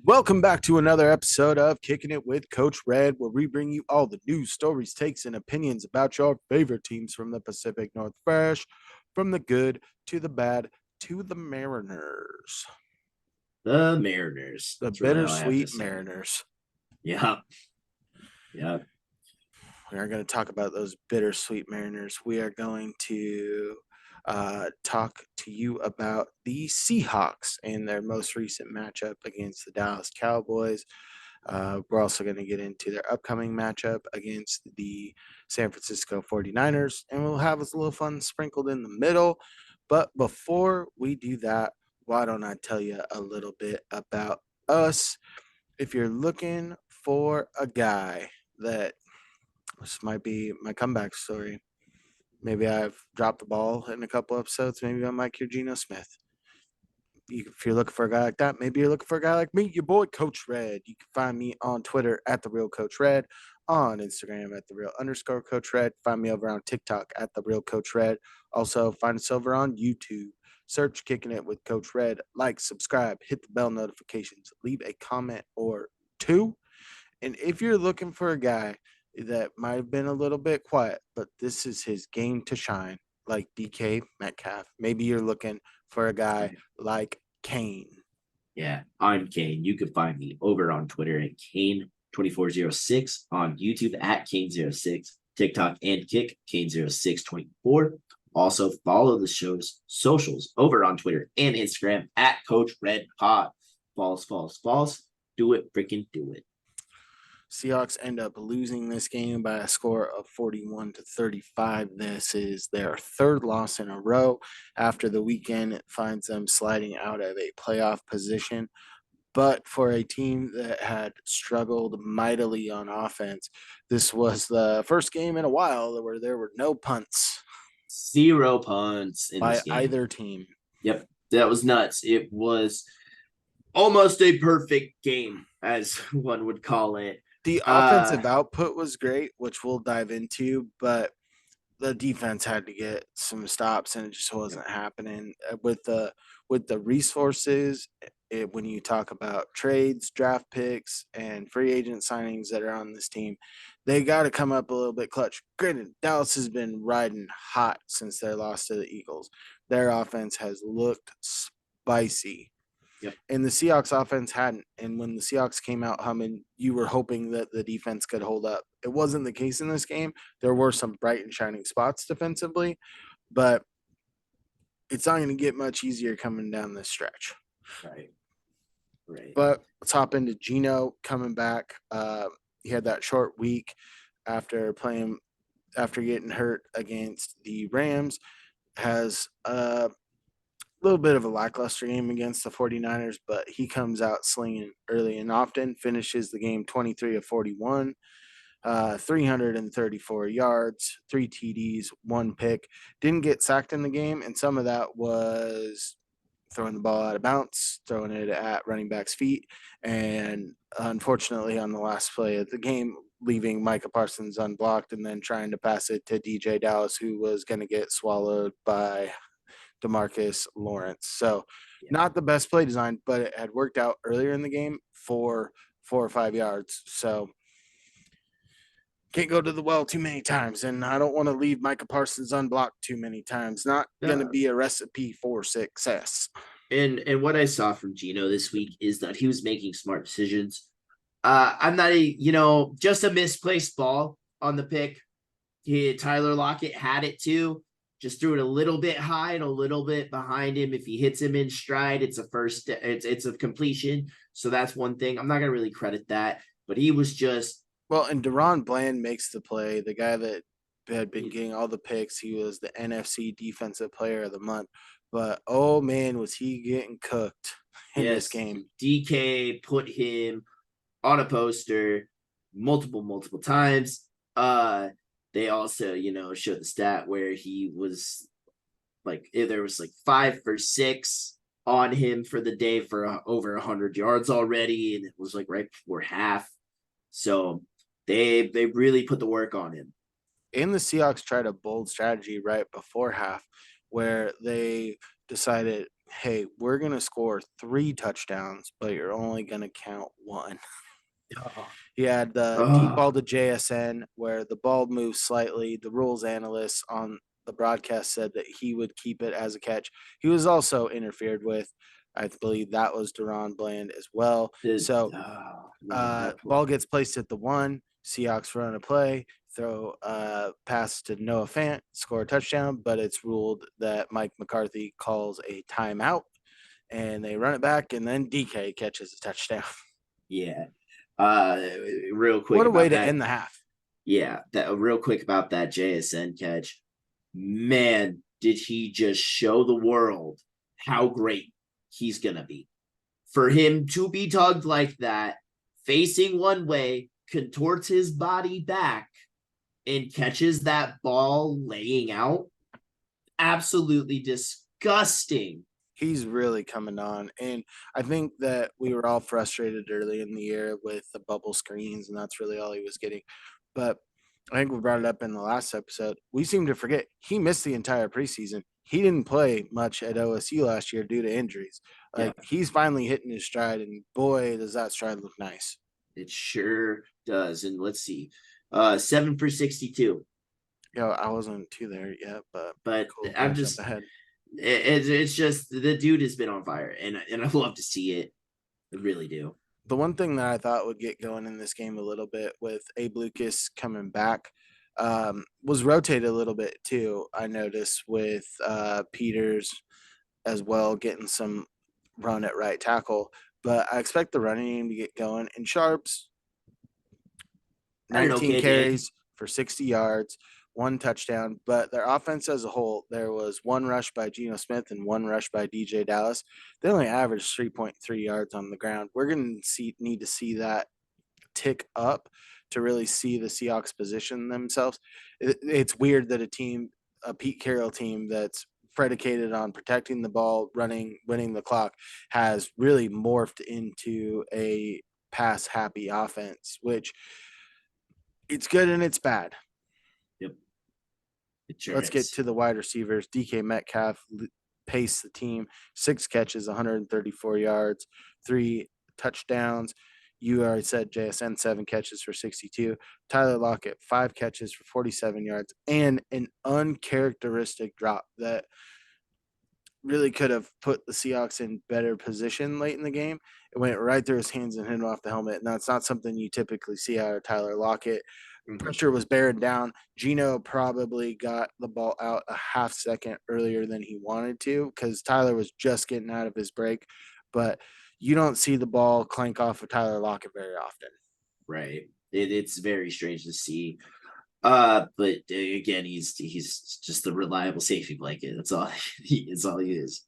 Welcome back to another episode of Kicking It with Coach Red, where we bring you all the news, stories, takes, and opinions about your favorite teams from the Pacific Northwest, from the good to the bad to the Mariners, The Mariners. the That's really all I have to bittersweet say. Mariners. Yeah. Yeah. We are going to talk about those bittersweet Mariners. We are going to talk to you about the Seahawks and their most recent matchup against the Dallas Cowboys. We're also going to get into their upcoming matchup against the San Francisco 49ers, and we'll have us a little fun sprinkled in the middle. But before we do that, why don't I tell you a little bit about us? If you're looking for a guy that this might be my comeback story, maybe I've dropped the ball in a couple episodes, maybe I'm like your Geno Smith. If you're looking for a guy like that, maybe you're looking for a guy like me, your boy Coach Red. You can find me on Twitter at the real Coach Red, on Instagram at the real underscore Coach Red. Find me over on TikTok at the real Coach Red. Also find us over on YouTube. Search Kicking It with Coach Red. Like, subscribe, hit the bell notifications, leave a comment or two. And if you're looking for a guy that might have been a little bit quiet, but this is his game to shine, like DK Metcalf. Maybe you're looking for a guy like Cain. Yeah. I'm Kane. You can find me over on Twitter at Kane2406, on YouTube at Kane06, TikTok and Kick Kane0624. Also follow the show's socials over on Twitter and Instagram at Coach Red Pod. False. Do it, freaking do it. Seahawks end up losing this game by a score of 41-35. This is their third loss in a row. After the weekend, it finds them sliding out of a playoff position. But for a team that had struggled mightily on offense, this was the first game in a while where there were no punts 0 punts in by this game. either team. Yep. That was nuts. It was almost a perfect game, as one would call it. The offensive output was great, which we'll dive into, but the defense had to get some stops, and it just wasn't happening with the resources. When you talk about trades, draft picks, and free agent signings that are on this team, they got to come up a little bit clutch. Granted, Dallas has been riding hot since their loss to the Eagles. Their offense has looked spicy. Yep. And the Seahawks offense hadn't. And when the Seahawks came out humming, you were hoping that the defense could hold up. It wasn't the case in this game. There were some bright and shining spots defensively, but it's not going to get much easier coming down this stretch. Right. But let's hop into Geno coming back. He had that short week after getting hurt against the Rams. Has little bit of a lackluster game against the 49ers, but he comes out slinging early and often, finishes the game 23 of 41, 334 yards, 3 TDs, 1 pick. Didn't get sacked in the game, and some of that was throwing the ball out of bounds, throwing it at running back's feet, and unfortunately on the last play of the game, leaving Micah Parsons unblocked and then trying to pass it to DJ Dallas, who was going to get swallowed by DeMarcus Lawrence. So not the best play design, but it had worked out earlier in the game for 4 or 5 yards. So can't go to the well too many times. And I don't want to leave Micah Parsons unblocked too many times. Not going to be a recipe for success. And what I saw from Geno this week is that he was making smart decisions. I'm not just a misplaced ball on the pick. Tyler Lockett had it too. Just threw it a little bit high and a little bit behind him. If he hits him in stride, it's a completion. So that's one thing. I'm not gonna really credit that, but he was just and Deron Bland makes the play. The guy that had been getting all the picks. He was the NFC Defensive Player of the Month. But oh man, was he getting cooked in this game? DK put him on a poster multiple times. They also, showed the stat where he was there was 5 for 6 on him for the day for over 100 yards already. And it was right before half. So they really put the work on him. And the Seahawks tried a bold strategy right before half where they decided, hey, we're going to score 3 touchdowns, but you're only going to count one. Oh, He had the deep oh, ball to JSN where the ball moved slightly. The rules analyst on the broadcast said that he would keep it as a catch. He was also interfered with. I believe that was Deron Bland as well. So no, that ball poor. gets placed at the 1. Seahawks run a play, throw a pass to Noah Fant, score a touchdown, but it's ruled that Mike McCarthy calls a timeout, and they run it back, and then DK catches a touchdown. Yeah. Uh, real quick What a way about to that. end the half. Yeah, that real quick about that JSN catch. Man, did he just show the world how great he's gonna be. For him to be tugged like that, facing one way, contorts his body back, and catches that ball laying out. Absolutely disgusting. He's really coming on. And I think that we were all frustrated early in the year with the bubble screens, and that's really all he was getting. But I think we brought it up in the last episode. We seem to forget he missed the entire preseason. He didn't play much at OSU last year due to injuries. Yeah, Like he's finally hitting his stride, and boy, does that stride look nice. it sure does. And let's see. 7 for 62. I wasn't too there yet, but But cool. I'm Gonna jump just ahead. it's just the dude has been on fire, and I love to see it. I really do. The one thing that I thought would get going in this game a little bit with Abe Lucas coming back was rotated a little bit too. I noticed with Peters as well getting some run at right tackle, but I expect the running game to get going. And Sharps, Had an 19 okay day. carries for 60 yards, 1 touchdown. But their offense as a whole, there was 1 rush by Geno Smith and 1 rush by DJ Dallas. They only averaged 3.3 yards on the ground. We're going to need to see that tick up to really see the Seahawks position themselves. It's weird that a Pete Carroll team that's predicated on protecting the ball, running, winning the clock, has really morphed into a pass happy offense, which it's good and it's bad. Yep, it sure Let's get is. to the wide receivers. DK Metcalf paced the team, 6 catches, 134 yards, 3 touchdowns. You already said JSN, 7 catches for 62. Tyler Lockett, 5 catches for 47 yards, and an uncharacteristic drop that really could have put the Seahawks in better position late in the game. It went right through his hands and hit him off the helmet. And that's not something you typically see out of Tyler Lockett. Mhm. Pressure was bearing down. Gino probably got the ball out a half second earlier than he wanted to because Tyler was just getting out of his break. But you don't see the ball clank off of Tyler Lockett very often. Right. It's very strange to see. But again, he's just a reliable safety blanket. That's all. That's all he is.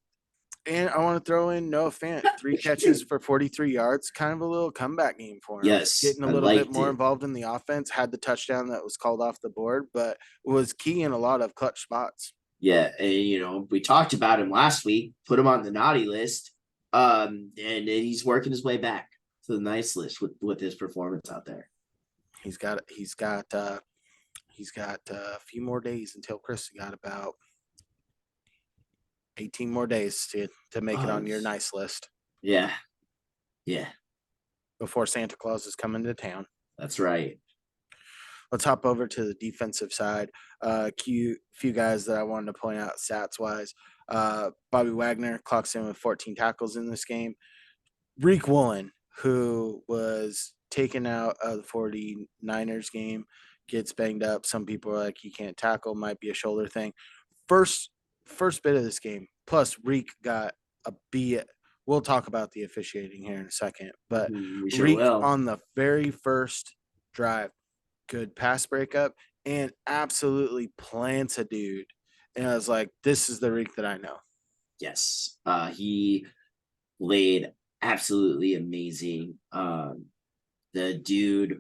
And I want to throw in Noah Fant, 3 catches for 43 yards, kind of a little comeback game for him. Yes, Getting a I little bit liked more it. involved in the offense, had the touchdown that was called off the board, but was key in a lot of clutch spots. Yeah, and we talked about him last week. Put him on the naughty list. And he's working his way back to the nice list with his performance out there. He's got a few more days until Chris got about 18 more days to make it Oh, on your nice list yeah, yeah, before Santa Claus is coming to town. that's right. Let's hop over to the defensive side. Few guys that I wanted to point out stats wise. Bobby Wagner clocks in with 14 tackles in this game. Reek Woolen, who was taken out of the 49ers game, gets banged up. Some people are like, he can't tackle, might be a shoulder thing. First first bit of this game, plus Reek got a B. We'll talk about the officiating here in a second, but We sure Reek will. on the very first drive, good pass breakup and absolutely plants a dude. And I was like, this is the Reek that I know. Yes, he played absolutely amazing. The dude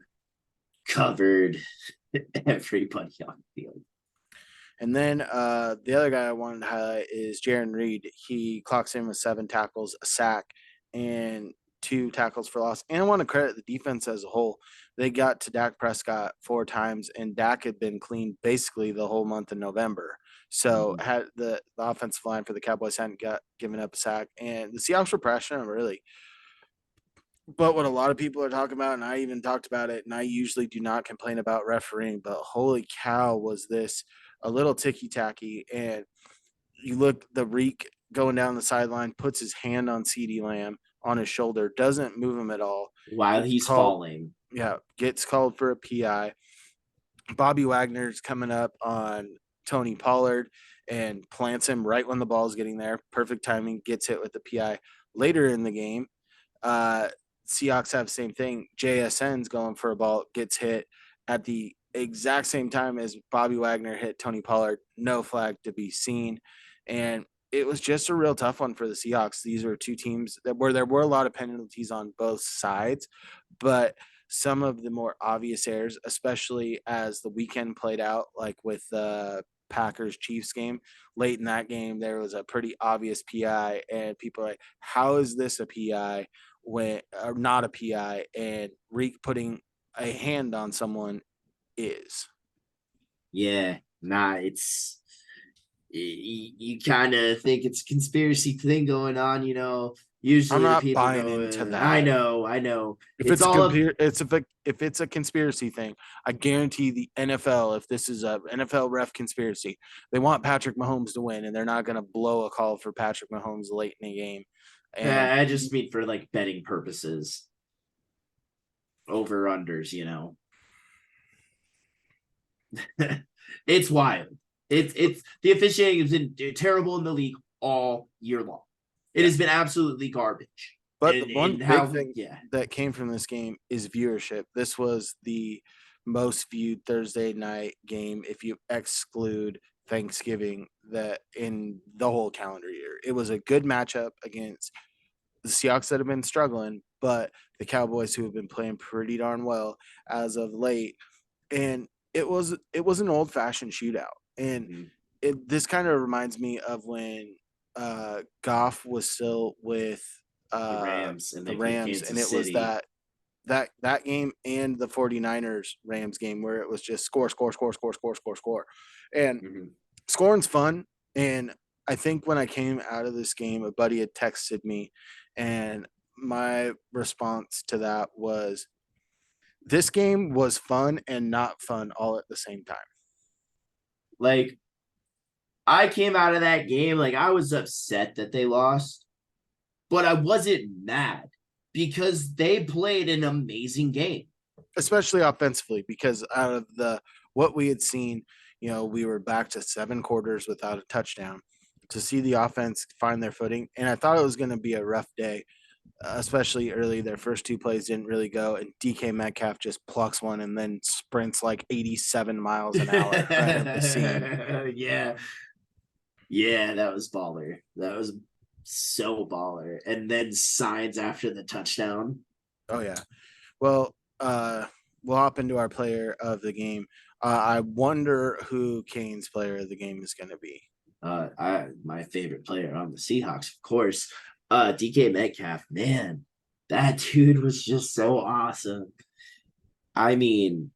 covered everybody on the field. And then the other guy I wanted to highlight is Jaron Reed. He clocks in with 7 tackles, a sack, and 2 tackles for loss. And I want to credit the defense as a whole. They got to Dak Prescott 4 times, and Dak had been clean basically the whole month of November. So Mhm. had the offensive line for the Cowboys hadn't got given up a sack, and the Seahawks were pressuring them really. But what a lot of people are talking about, and I even talked about it, and I usually do not complain about refereeing, but holy cow, was this a little ticky tacky. And you look, the Reek going down the sideline, puts his hand on CD Lamb on his shoulder, doesn't move him at all. While Gets he's called, falling. yeah, gets called for a PI. Bobby Wagner's coming up on Tony Pollard and plants him right when the ball's getting there. Perfect timing, gets hit with the PI. Later in the game, uh, Seahawks have the same thing. JSN's going for a ball, gets hit at the exact same time as Bobby Wagner hit Tony Pollard. No flag to be seen. And it was just a real tough one for the Seahawks. These were two teams that where there were a lot of penalties on both sides, but some of the more obvious errors, especially as the weekend played out, like with the Packers Chiefs game. Late in that game, there was a pretty obvious PI, and people are like, "How is this a PI when or not a PI?" And Reek putting a hand on someone is. Yeah, nah, it's you kind of think it's a conspiracy thing going on. I'm Usually the not people buying go, into I that. know, I know. If It's it's a all up. if it's a conspiracy thing, I guarantee the NFL, if this is a NFL ref conspiracy, they want Patrick Mahomes to win, and they're not going to blow a call for Patrick Mahomes late in the game. And I just mean for like betting purposes, over unders. It's wild. It's the officiating has been terrible in the league all year long. It yeah, has been absolutely garbage. but the one And big how, thing yeah. that came from this game is viewership. This was the most viewed Thursday night game if you exclude Thanksgiving that in the whole calendar year. It was a good matchup against the Seahawks that have been struggling, but the Cowboys who have been playing pretty darn well as of late. And it was an old fashioned shootout. And Mhm. this kind of reminds me of when Goff was still with The Rams and the they played Rams, and Kansas it was City. that game and the 49ers Rams game where it was just score, score, score, score, score, score, score. And Mhm. scoring's fun. And I think when I came out of this game, a buddy had texted me, and my response to that was, this game was fun and not fun all at the same time. Like, I came out of that game, like, I was upset that they lost, but I wasn't mad because they played an amazing game. Especially offensively, because out of the what we had seen, we were back to 7 quarters without a touchdown. To see the offense find their footing, and I thought it was going to be a rough day, especially early. Their first two plays didn't really go, and DK Metcalf just plucks one and then sprints like 87 miles an hour right up the seam. Yeah. Yeah, that was baller. That was so baller. And then signs after the touchdown. Oh yeah. Well, we'll hop into our player of the game. I wonder who Kane's player of the game is going to be. My favorite player on the Seahawks, of course. DK Metcalf, man, that dude was just so awesome. I mean,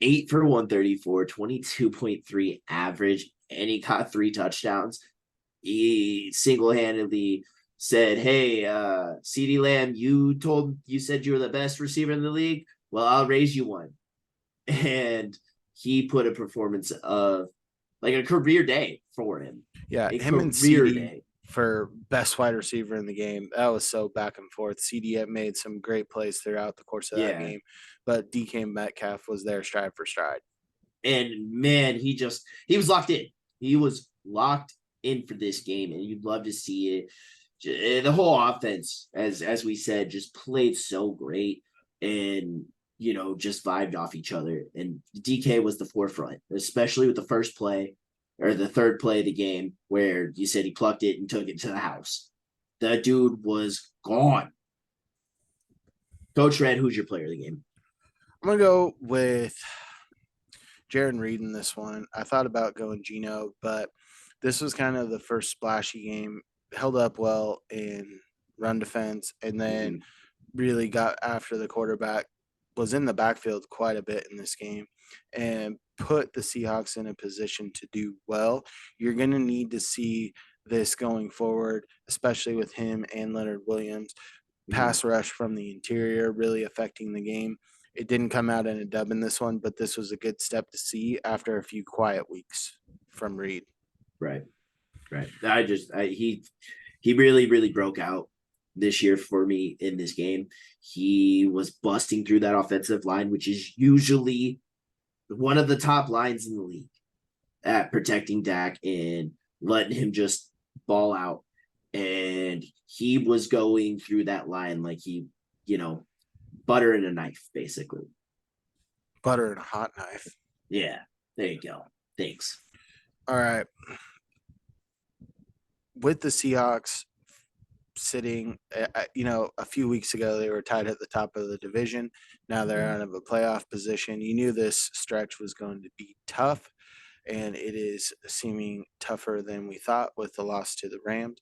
8 for 134, 22.3 average, and he caught 3 touchdowns. He single-handedly said, "Hey, CD Lamb, you said you were the best receiver in the league. Well, I'll raise you one." And he put a performance of like a career day for him. Yeah, A him and career CD day. for best wide receiver in the game. That was so back and forth. CD had made some great plays throughout the course of that Yeah. game, but DK Metcalf was there stride for stride. And man, he was locked in. He was locked in for this game, and you'd love to see it. The whole offense, as we said, just played so great, and just vibed off each other. And DK was the forefront, especially with the first play or the third play of the game, where you said he plucked it and took it to the house. That dude was gone. Coach Red, who's your player of the game? I'm gonna go with Jaron Reed in this one. I thought about going Gino, but this was kind of the first splashy game. Held up well in run defense, and then Mm-hmm. really got after the quarterback. Was in the backfield quite a bit in this game, and put the Seahawks in a position to do well. You're going to need to see this going forward, especially with him and Leonard Williams. Mhm. Pass rush from the interior really affecting the game. It didn't come out in a dub in this one, but this was a good step to see after a few quiet weeks from Reed. Right. Right. He really, really broke out this year for me in this game. He was busting through that offensive line, which is usually one of the top lines in the league at protecting Dak and letting him just ball out. And he was going through that line like you know, butter and a knife, basically. Butter and a hot knife. Yeah. There you go. Thanks. All right. With the Seahawks sitting, a few weeks ago, they were tied at the top of the division. Now they're out of a playoff position. You knew this stretch was going to be tough, and it is seeming tougher than we thought with the loss to the Rams.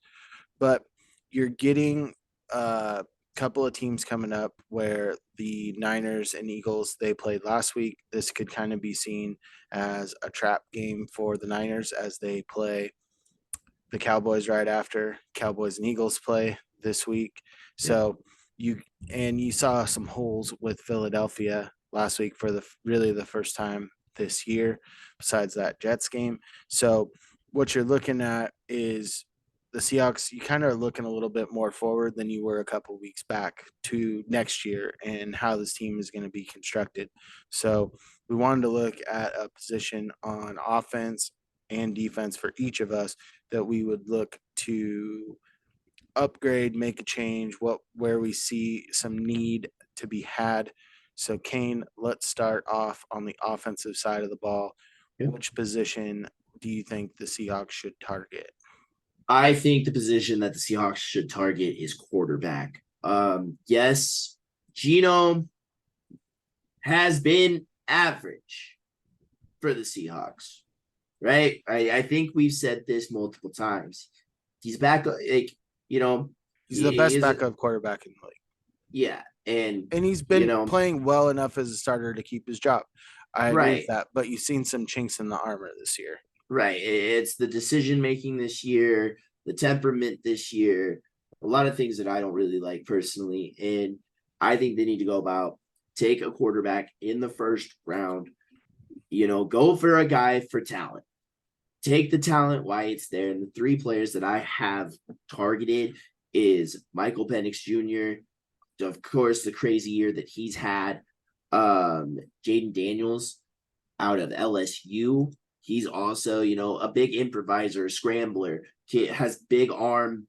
But you're getting a couple of teams coming up where the Niners and Eagles they played last week. This could kind of be seen as a trap game for the Niners as they play the Cowboys right after. Cowboys and Eagles play this week. Yep. So you saw some holes with Philadelphia last week for the first time this year besides that Jets game. So what you're looking at is the Seahawks, you kind of are looking a little bit more forward than you were a couple weeks back to next year and how this team is going to be constructed. So we wanted to look at a position on offense and defense for each of us that we would look to upgrade, make a change, where we see some need to be had. So Kane, let's start off on the offensive side of the ball. Yep. Which position do you think the Seahawks should target? I think the position that the Seahawks should target is quarterback. Yes, Geno has been average for the Seahawks, right? I think we've said this multiple times. He's back, like, you know, He's the he best is, backup quarterback in the league. yeah. And, And he's you been know, playing well enough as a starter to keep his job. I agree with right, that, but you've seen some chinks in the armor this year. right. It's the decision making this year, the temperament this year, a lot of things that I don't really like personally. And I think they need to go about take a quarterback in the first round, go for a guy for talent. Take the talent while it's there. And the three players that I have targeted is Michael Penix Jr., of course, the crazy year that he's had. Jaden Daniels out of LSU. He's also, a big improviser, scrambler, has big arm,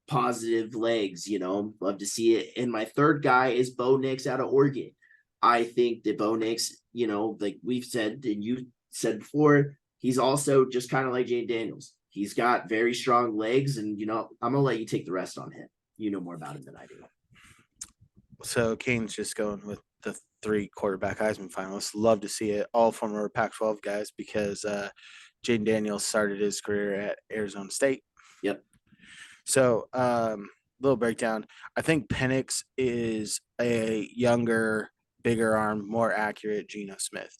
positive legs, love to see it. And my third guy is Bo Nix out of Oregon. I think that Bo Nix, like we've said and you said before, he's also just kind of like Jane Daniels. He's got very strong legs, and I'm gonna let you take the rest on him. You know more about him than I do. So Kane's just going with the three quarterback Heisman finalists. Love to see it. All former Pac-12 guys because Jaden Daniels started his career at Arizona State. Yep. So little breakdown. I think Penix is a younger, bigger arm, more accurate Geno Smith.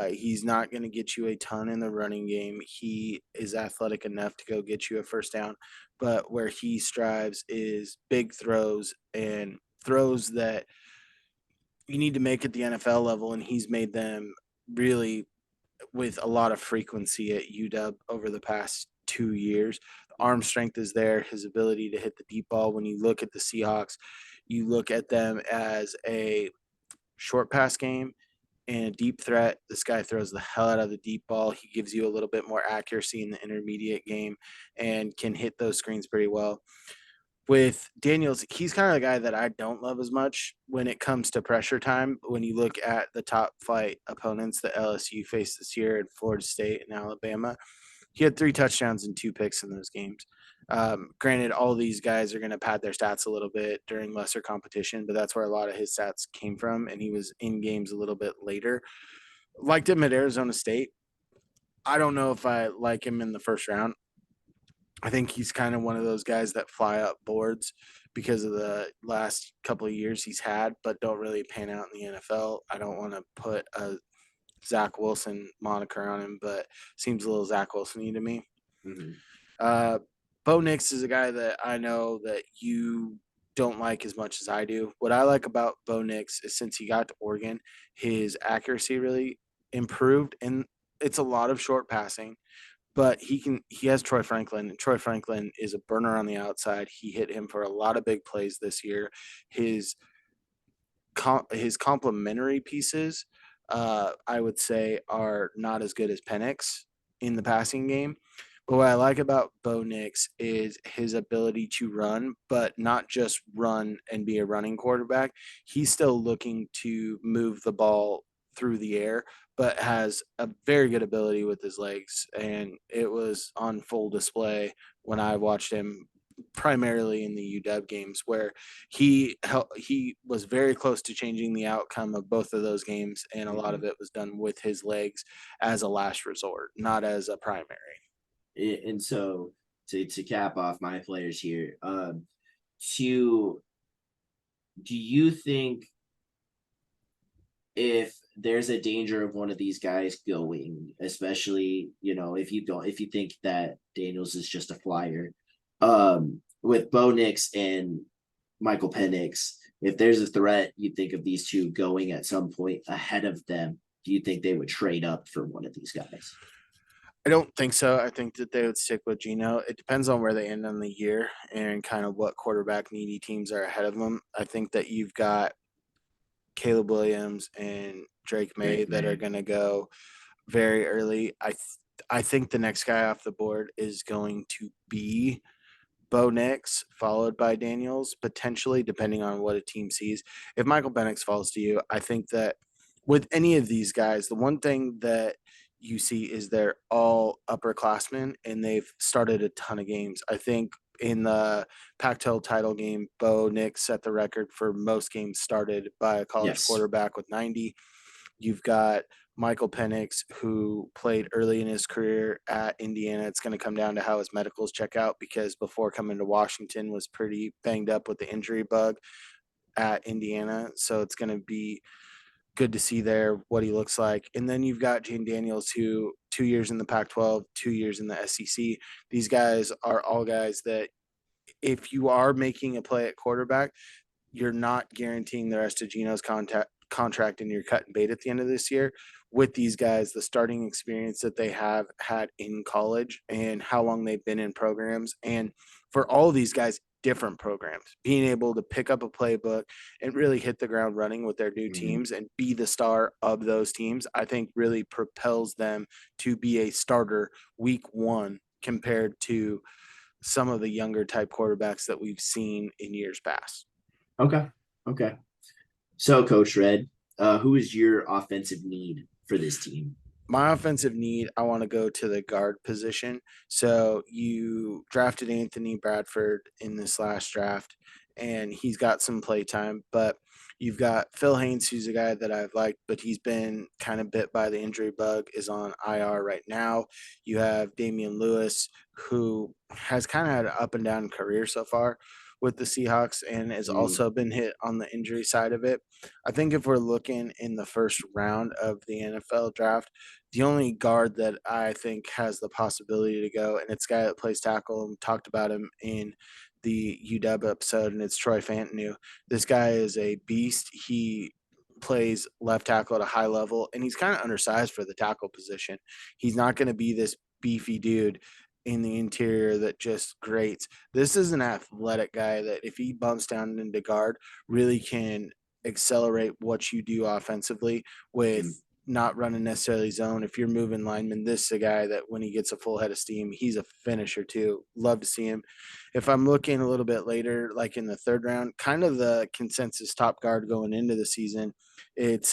He's not going to get you a ton in the running game. He is athletic enough to go get you a first down, but where he strives is big throws and throws that you need to make at the NFL level, and he's made them really with a lot of frequency at UW over the past 2 years. The arm strength is there, his ability to hit the deep ball. When you look at the Seahawks, you look at them as a short pass game and a deep threat. This guy throws the hell out of the deep ball. He gives you a little bit more accuracy in the intermediate game and can hit those screens pretty well. With Daniels, he's kind of the guy that I don't love as much when it comes to pressure time. When you look at the top flight opponents that LSU faced this year in Florida State and Alabama, he had 3 touchdowns and 2 picks in those games. Granted, all these guys are going to pad their stats a little bit during lesser competition, but that's where a lot of his stats came from, and he was in games a little bit later. Liked him at Arizona State. I don't know if I like him in the first round. I think he's kind of one of those guys that fly up boards because of the last couple of years he's had, but don't really pan out in the NFL. I don't want to put a Zach Wilson moniker on him, but seems a little Zach Wilson-y to me. Mhm. Uh, Bo Nix is a guy that I know that you don't like as much as I do. What I like about Bo Nix is since he got to Oregon, his accuracy really improved, and it's a lot of short passing. But he has Troy Franklin, and Troy Franklin is a burner on the outside. He hit him for a lot of big plays this year. His his complementary pieces, I would say, are not as good as Penix in the passing game. But what I like about Bo Nix is his ability to run, but not just run and be a running quarterback. He's still looking to move the ball through the air, but has a very good ability with his legs. And it was on full display when I watched him primarily in the UW games where he was very close to changing the outcome of both of those games, and a lot of Mhm. it was done with his legs as a last resort, not as a primary. And so to cap off my players here, to do you think if there's a danger of one of these guys going, especially, if you think that Daniels is just a flyer, with Bo Nix and Michael Penix, if there's a threat, you think of these two going at some point ahead of them, do you think they would trade up for one of these guys? I don't think so. I think that they would stick with Geno. It depends on where they end on the year and kind of what quarterback needy teams are ahead of them. I think that you've got Caleb Williams and Drake May Drake that are May. going to go very early. I think the next guy off the board is going to be Bo Nix, followed by Daniels, potentially, depending on what a team sees. If Michael Penix falls to you, I think that with any of these guys, the one thing that you see is they're all upperclassmen and they've started a ton of games. I think in the Pac-12 title game, Bo Nix set the record for most games started by a college Yes. quarterback with 90. You've got Michael Penix, who played early in his career at Indiana. It's going to come down to how his medicals check out because before coming to Washington was pretty banged up with the injury bug at Indiana. So it's going to be good to see there what he looks like. And then you've got Jane Daniels, who 2 years in the Pac 12, 2 years in the SEC. These guys are all guys that if you are making a play at quarterback, you're not guaranteeing the rest of Geno's contract and you're cutting bait at the end of this year. With these guys, the starting experience that they have had in college and how long they've been in programs, and for all these guys, different programs, being able to pick up a playbook and really hit the ground running with their new Mhm. teams and be the star of those teams, I think really propels them to be a starter week one compared to some of the younger type quarterbacks that we've seen in years past. Okay. Okay. So, Coach Red, who is your offensive need for this team? My offensive need, I want to go to the guard position. So you drafted Anthony Bradford in this last draft, and he's got some play time. But you've got Phil Haynes, who's a guy that I've liked, but he's been kind of bit by the injury bug, is on IR right now. You have Damian Lewis, who has kind of had an up and down career so far with the Seahawks and has Mm, also been hit on the injury side of it. I think if we're looking in the first round of the NFL draft, the only guard that I think has the possibility to go, and it's a guy that plays tackle, and we talked about him in the UW episode, and it's Troy Fantanu. This guy is a beast. He plays left tackle at a high level, and he's kind of undersized for the tackle position. He's not going to be this beefy dude in the interior that just grates. This is an athletic guy that if he bumps down into guard, really can accelerate what you do offensively with mm. not running necessarily zone. If you're moving linemen, this is a guy that when he gets a full head of steam, he's a finisher too. Love to see him. If I'm looking a little bit later, like in the third round, kind of the consensus top guard going into the season, it's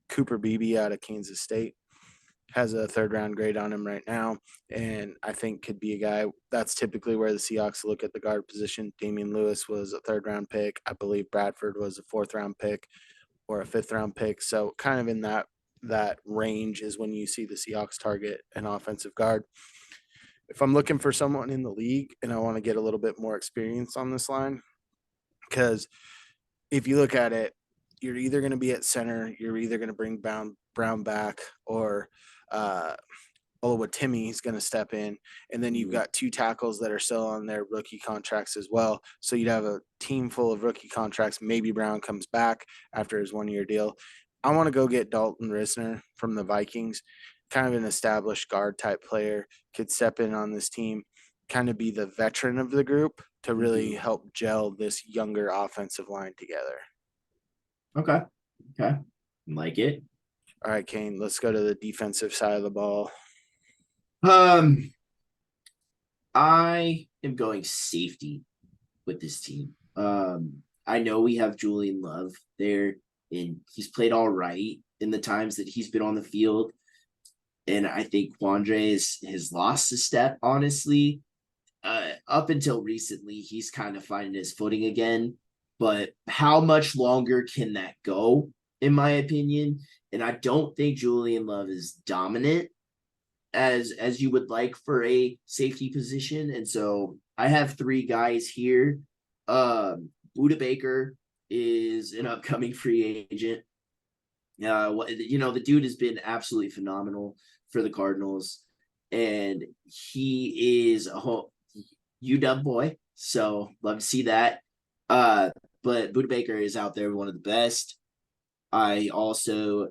Cooper Beebe out of Kansas State. Has a third round grade on him right now, and I think could be a guy that's typically where the Seahawks look at the guard position. Damian Lewis was a third round pick. I believe Bradford was a fourth round pick or a fifth round pick. So kind of in that range is when you see the Seahawks target an offensive guard. If I'm looking for someone in the league and I want to get a little bit more experience on this line, because if you look at it, you're either going to be at center, you're either going to bring Brown back or Olawatimi is going to step in, and then you've Mhm. got two tackles that are still on their rookie contracts as well. So you'd have a team full of rookie contracts. Maybe Brown comes back after his 1 year deal. I want to go get Dalton Risner from the Vikings, kind of an established guard type player, could step in on this team, kind of be the veteran of the group to really Mhm. help gel this younger offensive line together. Okay. Okay. Like it. All right, Kane, let's go to the defensive side of the ball. Um, I am going safety with this team. I know we have Julian Love there, and he's played all right in the times that he's been on the field. And I think Quandre has lost a step, honestly. Up until recently, he's kind of finding his footing again. But how much longer can that go, in my opinion? And I don't think Julian Love is dominant as you would like for a safety position. And so I have three guys here. Buda Baker is an upcoming free agent. The dude has been absolutely phenomenal for the Cardinals, and he is a whole UW boy. So love to see that. Uh, but Buda Baker is out there, one of the best. I also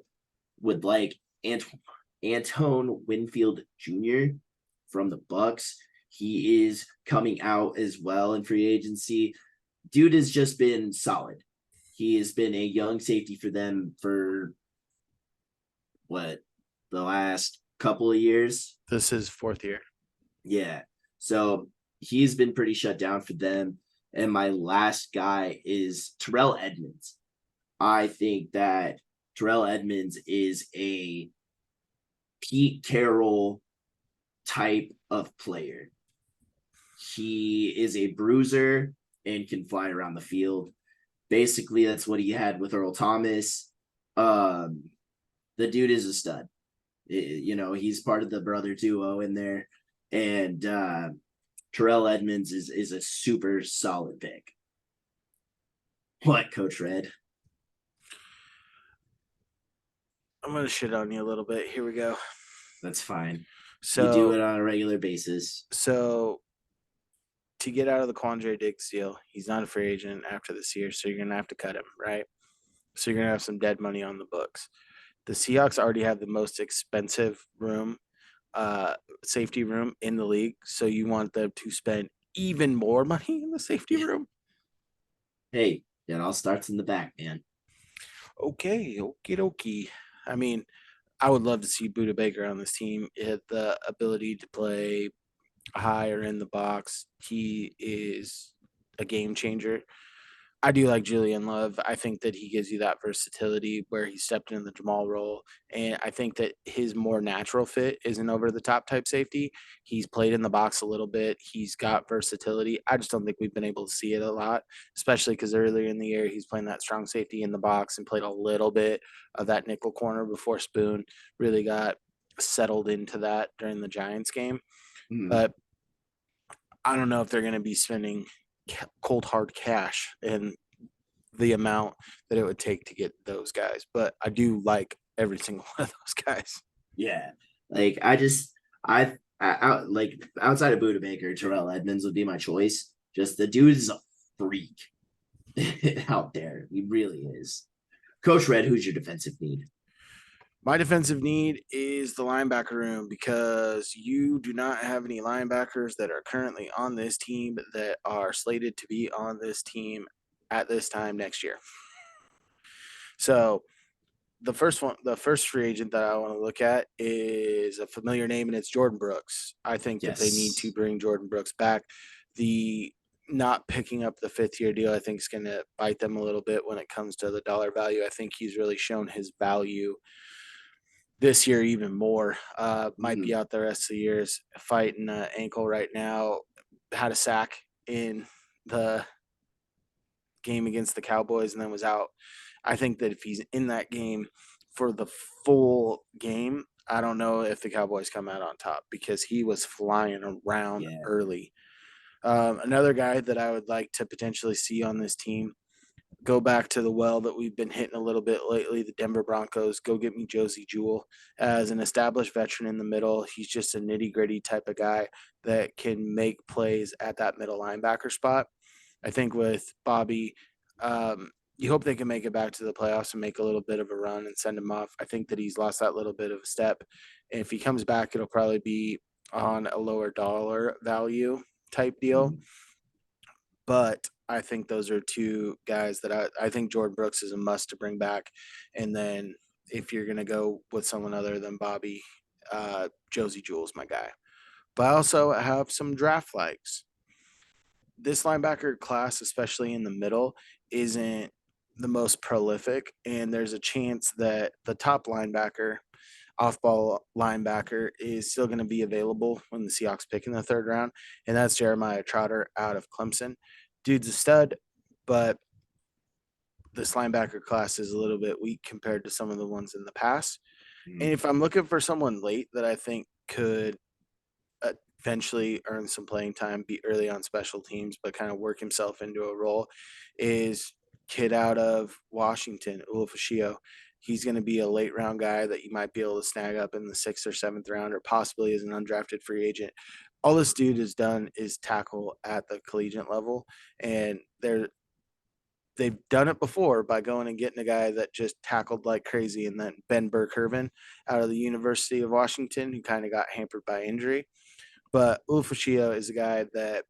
would like Antone Winfield Jr. from the Bucks. He is coming out as well in free agency. Dude has just been solid. He has been a young safety for them for what, the last couple of years. This is fourth year. Yeah. So he's been pretty shut down for them. And my last guy is Terrell Edmonds. I think that Terrell Edmonds is a Pete Carroll type of player. He is a bruiser and can fly around the field. Basically, that's what he had with Earl Thomas. Um, the dude is a stud. He's part of the brother duo in there. And Terrell Edmonds is a super solid pick. What, Coach Red? I'm going to shit on you a little bit. Here we go. That's fine. You do So, it on a regular basis. so to get out of the Quandre Diggs deal, he's not a free agent after this year, so you're going to have to cut him, right? So you're going to have some dead money on the books. The Seahawks already have the most expensive room, uh, safety room in the league, so you want them to spend even more money in the safety Yeah. room. Hey, it all starts in the back, man. Okay, okie dokie. I mean, I would love to see Buda Baker on this team. He had the ability to play higher in the box. He is a game changer. I do like Julian Love. I think that he gives you that versatility where he stepped in the Jamal role. And I think that his more natural fit is an over the top type safety. He's played in the box a little bit. He's got versatility. I just don't think we've been able to see it a lot, especially because earlier in the year he's playing that strong safety in the box and played a little bit of that nickel corner before Spoon really got settled into that during the Giants game. Mm, But I don't know if they're going to be spending cold hard cash and the amount that it would take to get those guys. But I do like every single one of those guys. yeah. Like I like outside of Buda Baker, Terrell Edmonds would be my choice. Just the dude is a freak out there. He really is. Coach Red, who's your defensive need? My defensive need is the linebacker room because you do not have any linebackers that are currently on this team that are slated to be on this team at this time next year. So the first free agent that I want to look at is a familiar name, and it's Jordan Brooks. I think that they need to Yes. bring Jordan Brooks back. The not picking up the 5th year deal, I think, is going to bite them a little bit when it comes to the dollar value. I think he's really shown his value this year even more. Might be Mm, out the rest of the years fighting an ankle right now. Had a sack in the game against the Cowboys and then was out. I think that if he's in that game for the full game, I don't know if the Cowboys come out on top because he was flying around yeah. early. Another guy that I would like to potentially see on this team, go back to the well that we've been hitting a little bit lately, the Denver Broncos. Go get me Josie Jewell as an established veteran in the middle. He's just a nitty gritty type of guy that can make plays at that middle linebacker spot. I think with Bobby, you hope they can make it back to the playoffs and make a little bit of a run and send him off. I think that he's lost that little bit of a step. And if he comes back, it'll probably be on a lower dollar value type deal. Mhm. But I think those are two guys that I think Jordan Brooks is a must to bring back. And then if you're going to go with someone other than Bobby, Josie Jewell's my guy. But I also have some draft likes. This linebacker class, especially in the middle, isn't the most prolific. And there's a chance that the top linebacker, off ball linebacker, is still going to be available when the Seahawks pick in the third round. And that's Jeremiah Trotter out of Clemson. Dude's a stud, but this linebacker class is a little bit weak compared to some of the ones in the past. And Mhm. if I'm looking for someone late that I think could eventually earn some playing time, be early on special teams, but kind of work himself into a role, is kid out of Washington, Ulufashio. He's going to be a late round guy that you might be able to snag up in the sixth or seventh round, or possibly as an undrafted free agent. All this dude has done is tackle at the collegiate level, and they've done it before by going and getting a guy that just tackled like crazy, and then Ben Burke-Irvin out of the University of Washington, who kind of got hampered by injury. But Ufashio is a guy that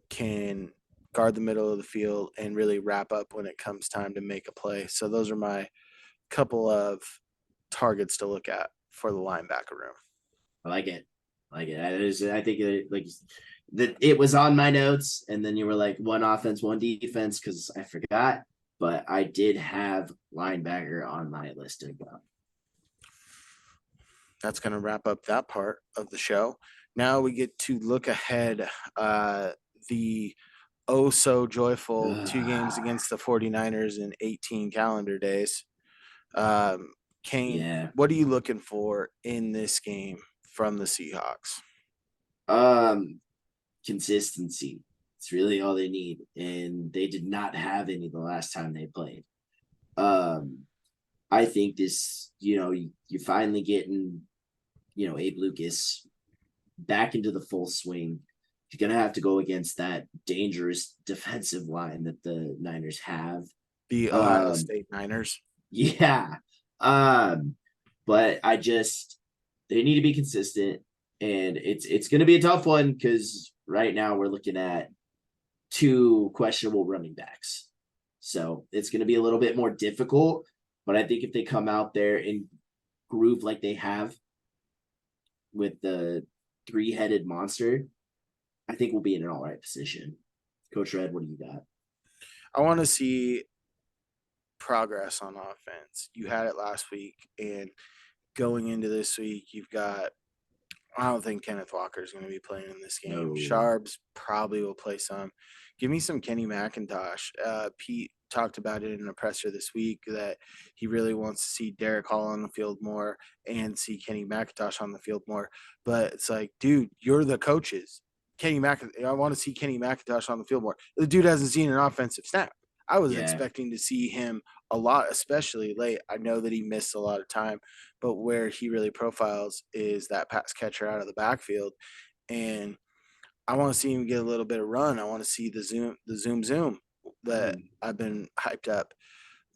can guard the middle of the field and really wrap up when it comes time to make a play. So those are my couple of targets to look at for the linebacker room. I like it. I like it. I think like that it was on my notes, and then you were like one offense, one defense because I forgot, but I did have linebacker on my list as well. That's going to wrap up that part of the show. Now we get to look ahead. The oh so joyful two games against the 49ers in 18 calendar days. Um, Kane, Yeah. what are you looking for in this game from the Seahawks? Um, Consistency. It's really all they need, and they did not have any the last time they played. Um, I think this, you're finally getting, Abe Lucas back into the full swing. You're gonna have to go against that dangerous defensive line that the Niners have. The Ohio Um, State Niners. yeah. Um, but they need to be consistent, and it's gonna be a tough one because right now we're looking at two questionable running backs. So it's gonna be a little bit more difficult. But I think if they come out there and groove like they have with the three-headed monster, I think we'll be in an all right position. Coach Red, what do you got? I want to see progress on offense. You had it last week, and going into this week, you've got. I don't think Kenneth Walker is going to be playing in this game. No. Sharps probably will play some. Give me some Kenny McIntosh. Pete talked about it in a presser this week that he really wants to see Derek Hall on the field more and see Kenny McIntosh on the field more. But it's like, dude, you're the coaches. I want to see Kenny McIntosh on the field more. The dude hasn't seen an offensive snap. I was Yeah. expecting to see him a lot, especially late. I know that he missed a lot of time, but where he really profiles is that pass catcher out of the backfield. And I want to see him get a little bit of run. I want to see the zoom that Mm. I've been hyped up.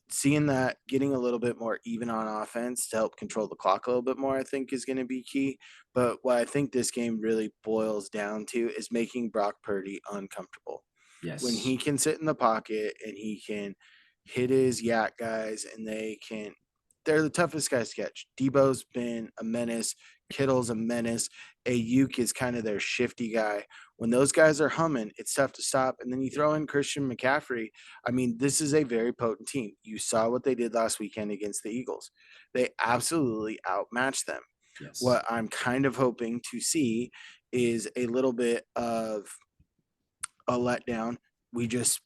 Seeing that getting a little bit more even on offense to help control the clock a little bit more, I think is going to be key. But what I think this game really boils down to is making Brock Purdy uncomfortable. When Yes. he can sit in the pocket and he can hit his yak guys and they're the toughest guys to catch. Debo's been a menace. Kittle's a menace. Ayuk is kind of their shifty guy. When those guys are humming, it's tough to stop. And then you throw in Christian McCaffrey. I mean, this is a very potent team. You saw what they did last weekend against the Eagles. They absolutely outmatched them. Yes. What I'm kind of hoping to see is a little bit of a letdown. We just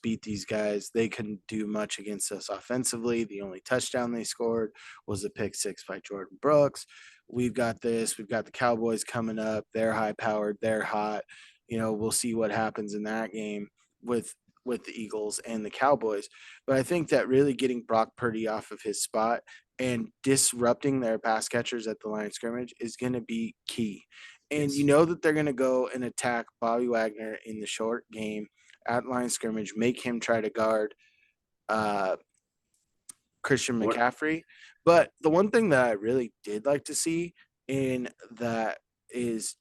beat these guys. They couldn't do much against us offensively. The only touchdown they scored was a pick six by Jordan Brooks. We've got this. We've got the Cowboys coming up. They're high powered. They're hot. We'll see what happens in that game with with the Eagles and the Cowboys. But I think that really getting Brock Purdy off of his spot and disrupting their pass catchers at the line of scrimmage is going to be key. And you Yes. know that they're going to go and attack Bobby Wagner in the short game at line of scrimmage, make him try to guard uh, Christian Or McCaffrey. But the one thing that I really did like to see in that is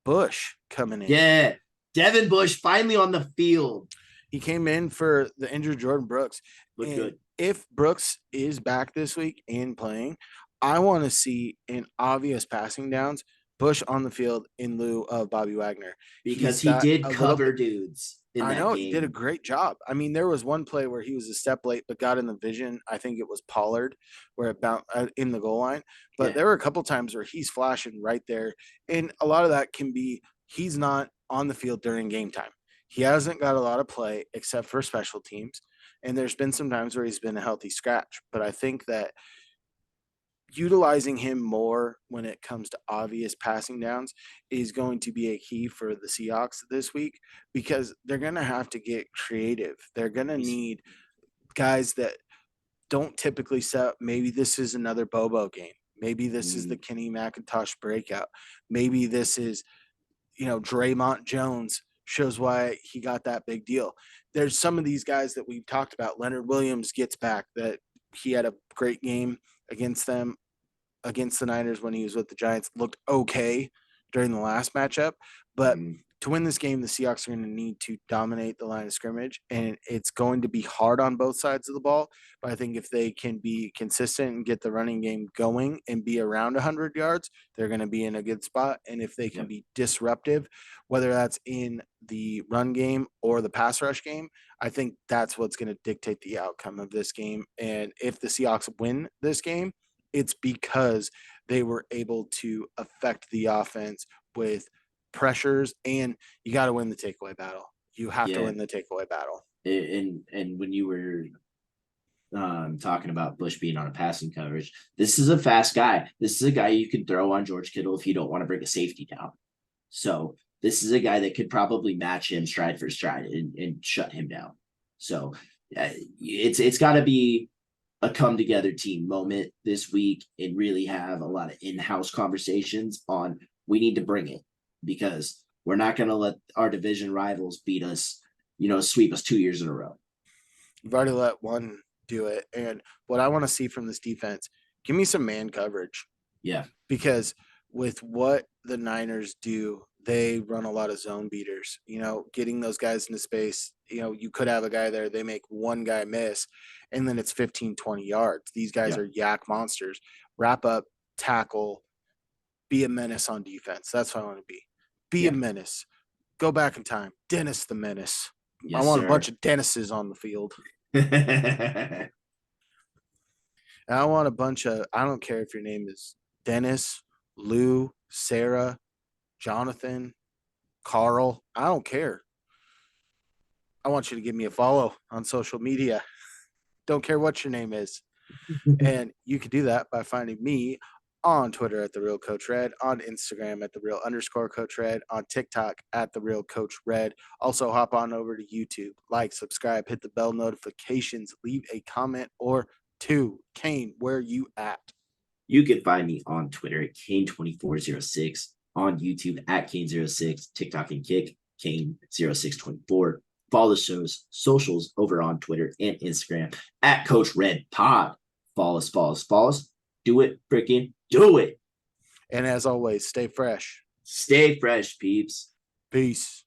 Bush coming in. yeah, Devin Bush finally on the field. He came in for the injured Jordan Brooks. Looked And good. if Brooks is back this week and playing, I want to see in obvious passing downs Bush on the field in lieu of Bobby Wagner. He's Because he got did a little cover bit. dudes in I that know he did a game. great job. I mean, there was one play where he was a step late, but got in the vision. I think it was Pollard, where it bounced in the goal line. But Yeah. there were a couple times where he's flashing right there, and a lot of that can be he's not on the field during game time. He hasn't got a lot of play except for special teams, and there's been some times where he's been a healthy scratch. But I think that utilizing him more when it comes to obvious passing downs is going to be a key for the Seahawks this week because they're going to have to get creative. They're going to need guys that don't typically set. Maybe this is another Bobo game. Maybe this is the Kenny McIntosh breakout. Maybe this is, Draymond Jones shows why he got that big deal. There's some of these guys that we've talked about. Leonard Williams gets back that he had a great game against them against the Niners when he was with the Giants looked okay during the last matchup. But to win this game, the Seahawks are going to need to dominate the line of scrimmage, and it's going to be hard on both sides of the ball. But I think if they can be consistent and get the running game going and be around 100 yards, they're going to be in a good spot. And if they can Yep. be disruptive, whether that's in the run game or the pass rush game, I think that's what's going to dictate the outcome of this game. And if the Seahawks win this game, it's because they were able to affect the offense with pressures, and you got to win the takeaway battle. You have to Yeah. win the takeaway battle. And when you were talking about Bush being on a passing coverage, this is a fast guy. This is a guy you can throw on George Kittle if you don't want to bring a safety down. So this is a guy that could probably match him stride for stride and shut him down. So it's got to be a come together team moment this week and really have a lot of in-house conversations on we need to bring it because we're not going to let our division rivals beat us, sweep us 2 years in a row. You've already let one do it. And what I want to see from this defense, give me some man coverage. Yeah. Because with what the Niners do, they run a lot of zone beaters, getting those guys into space. You could have a guy there, they make one guy miss, and then it's 15, 20 yards. These guys are yak monsters. Wrap up, tackle, be a menace on defense. That's what I want to be. Be a menace. Go back in time. Dennis the Menace. Yes, I want sir. a bunch of Dennises on the field. And I want a bunch of, I don't care if your name is Dennis, Lou, Sarah, Jonathan, Carl. I don't care. I want you to give me a follow on social media. Don't care what your name is. And you can do that by finding me on Twitter at The Real Coach Red, on Instagram at The Real _ Coach Red, on TikTok at The Real Coach Red. Also, hop on over to YouTube, like, subscribe, hit the bell notifications, leave a comment or two. Kane, where you at? You can find me on Twitter at Kane2406, on YouTube at Kane06, TikTok and Kick, Kane0624. Follow the show's socials over on Twitter and Instagram at Coach Red Pod. Follow us. Do it, freaking do it. And as always, stay fresh. Stay fresh, peeps. Peace.